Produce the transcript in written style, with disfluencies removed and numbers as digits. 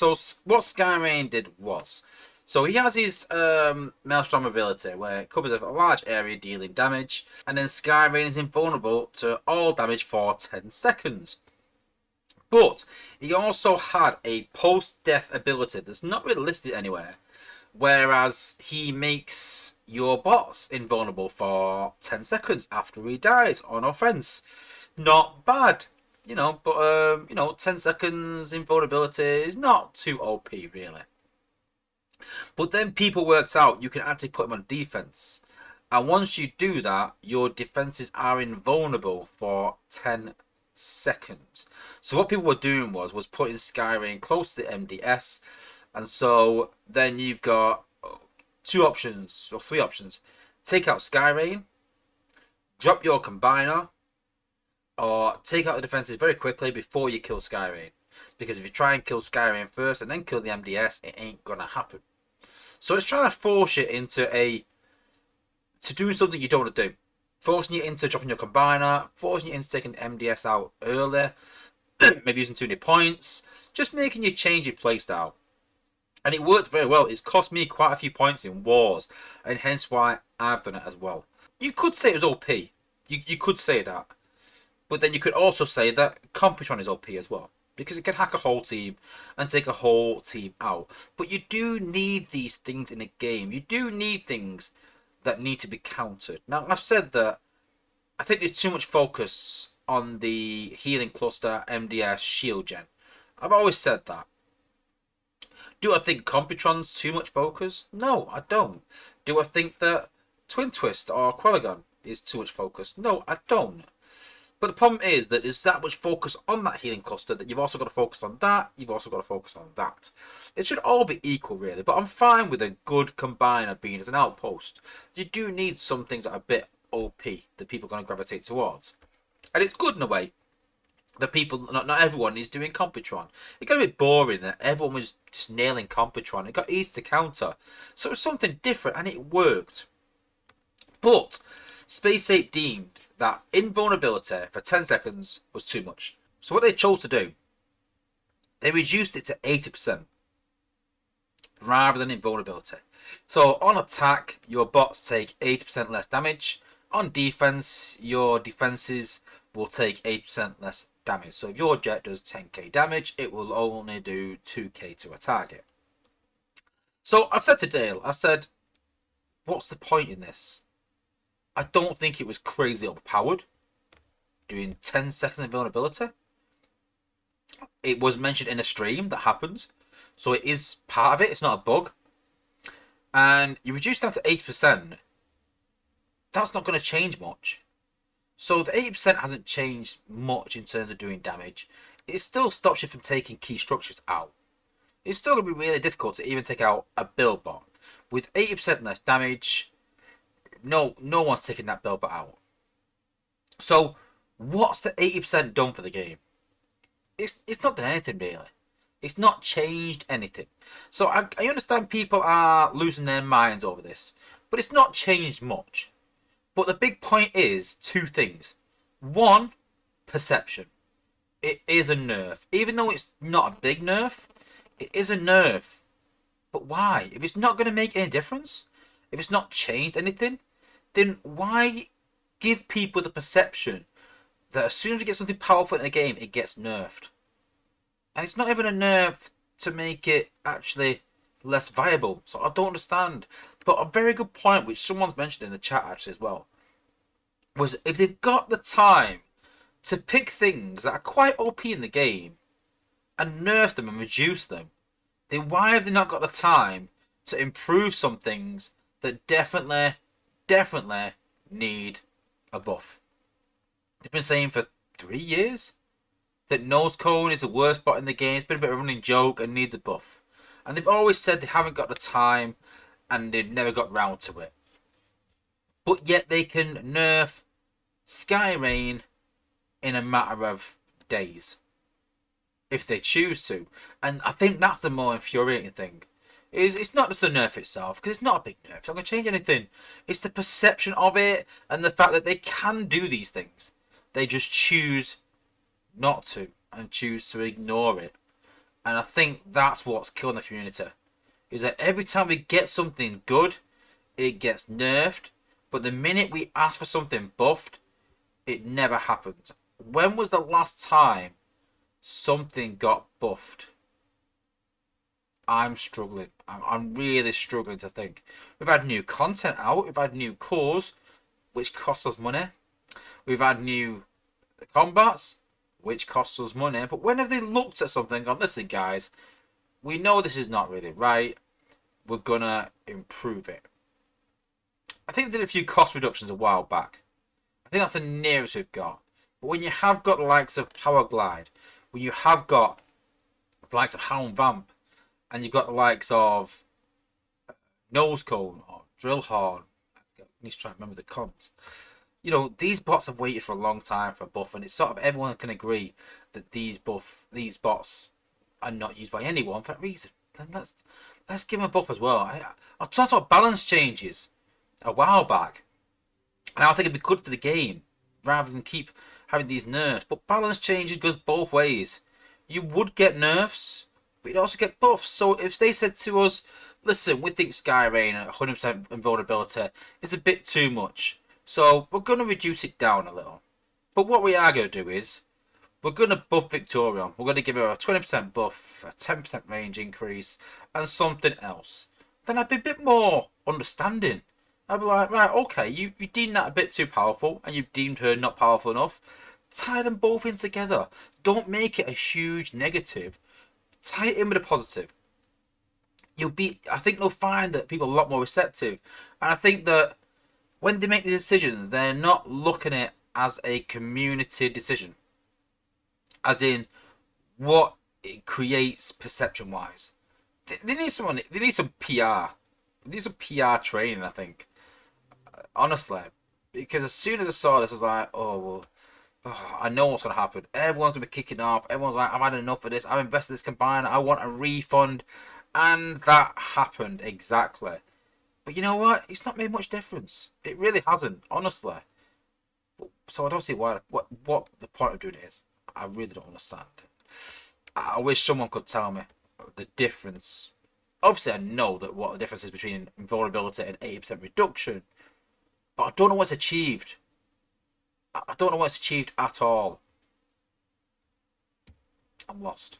So what Sky Reign did was, so he has his Maelstrom ability where it covers a large area dealing damage, and then Sky Reign is invulnerable to all damage for 10 seconds. But he also had a post-death ability that's not really listed anywhere, whereas he makes your bots invulnerable for 10 seconds after he dies on offense. Not bad, but 10 seconds invulnerability is not too OP really. But then people worked out you can actually put him on defense, and once you do that, your defenses are invulnerable for 10 seconds. So what people were doing was putting Sky Reign close to the MDS, and so then you've got two options or three options: take out Sky Reign, drop your combiner, or take out the defenses very quickly before you kill Sky Reign. Because if you try and kill Sky Reign first and then kill the MDS, it ain't gonna happen. So it's trying to force you into to do something you don't want to do. Forcing you into dropping your combiner, forcing you into taking the MDS out earlier, maybe using too many points, just making you change your playstyle. And it worked very well. It's cost me quite a few points in wars, and hence why I've done it as well. You could say it was OP. You could say that. But then you could also say that Computron is OP as well, because it can hack a whole team and take a whole team out. But you do need these things in a game. You do need things that need to be countered. Now, I've said that I think there's too much focus on the healing cluster, MDS, shield gen. I've always said that. Do I think Computron's too much focus? No, I don't. Do I think that Twin Twist or Quellagon is too much focus? No, I don't. But the problem is that there's that much focus on that healing cluster that you've also got to focus on that, you've also got to focus on that. It should all be equal really, but I'm fine with a good combiner being as an outpost. You do need some things that are a bit OP that people are going to gravitate towards. And it's good in a way that people, not everyone is doing Computron. It got a bit boring that everyone was just nailing Computron. It got easy to counter. So it was something different and it worked. But spaceape deemed that invulnerability for 10 seconds was too much. So what they chose to do, they reduced it to 80% rather than invulnerability. So on attack, your bots take 80% less damage. On defense, your defenses will take 80% less damage. So if your jet does 10k damage, it will only do 2k to a target. So I said to Dale, I said, what's the point in this? I don't think it was crazy overpowered, doing 10 seconds of vulnerability. It was mentioned in a stream that happened, so it is part of it, it's not a bug. And you reduce down to 80%, that's not going to change much. So the 80% hasn't changed much in terms of doing damage. It still stops you from taking key structures out. It's still going to be really difficult to even take out a build bot. With 80% less damage, no one's taking that build bot out. So what's the 80% done for the game? It's not done anything really. It's not changed anything. So I understand people are losing their minds over this, but it's not changed much. But the big point is two things. One, perception. It is a nerf. Even though it's not a big nerf, it is a nerf. But why? If it's not going to make any difference, if it's not changed anything, then why give people the perception that as soon as we get something powerful in the game, it gets nerfed? And it's not even a nerf to make it actually less viable. So I don't understand. But a very good point, which someone's mentioned in the chat actually as well, was if they've got the time to pick things that are quite OP in the game and nerf them and reduce them, then why have they not got the time to improve some things that definitely need a buff? They've been saying for 3 years that nose cone is the worst bot in the game. It's been a bit of a running joke and needs a buff. And they've always said they haven't got the time and they've never got round to it. But yet they can nerf Sky Reign in a matter of days, if they choose to. And I think that's the more infuriating thing. It's not just the nerf itself, because it's not a big nerf. It's not going to change anything. It's the perception of it and the fact that they can do these things. They just choose not to and choose to ignore it. And I think that's what's killing the community. Is that every time we get something good, it gets nerfed. But the minute we ask for something buffed, it never happens. When was the last time something got buffed? I'm struggling. I'm really struggling to think. We've had new content out. We've had new cores, which cost us money. We've had new combats, which costs us money. But when have they looked at something and gone, listen, guys, we know this is not really right. We're going to improve it. I think they did a few cost reductions a while back. I think that's the nearest we've got. But when you have got the likes of Power Glide, when you have got the likes of Hound Vamp, and you've got the likes of Nose Cone or Drill Horn, I need to try and remember the cons. You know, these bots have waited for a long time for a buff, and it's sort of everyone can agree that these bots are not used by anyone for that reason. Then let's give them a buff as well. I talked about balance changes a while back, and I think it'd be good for the game rather than keep having these nerfs. But balance changes goes both ways. You would get nerfs, but you'd also get buffs. So if they said to us, listen, we think Sky Reign at 100% invulnerability is a bit too much, so we're going to reduce it down a little. But what we are going to do is, we're going to buff Victorion. We're going to give her a 20% buff, a 10% range increase, and something else. Then I'd be a bit more understanding. I'd be like, right, okay, you deemed that a bit too powerful, and you deemed her not powerful enough. Tie them both in together. Don't make it a huge negative. Tie it in with a positive. I think they'll find that people are a lot more receptive. And I think that when they make the decisions, they're not looking at it as a community decision. As in, what it creates perception-wise. They need someone. They need some PR. They need some PR training, I think. Honestly, because as soon as I saw this, I was like, oh well, I know what's going to happen. Everyone's going to be kicking off. Everyone's like, I've had enough of this. I've invested this combined. I want a refund. And that happened exactly. But you know what? It's not made much difference. It really hasn't, honestly. So I don't see what the point of doing it is. I really don't understand. I wish someone could tell me the difference. Obviously, I know that what the difference is between invulnerability and 80% reduction. But I don't know what's achieved. I don't know what's achieved at all. I'm lost.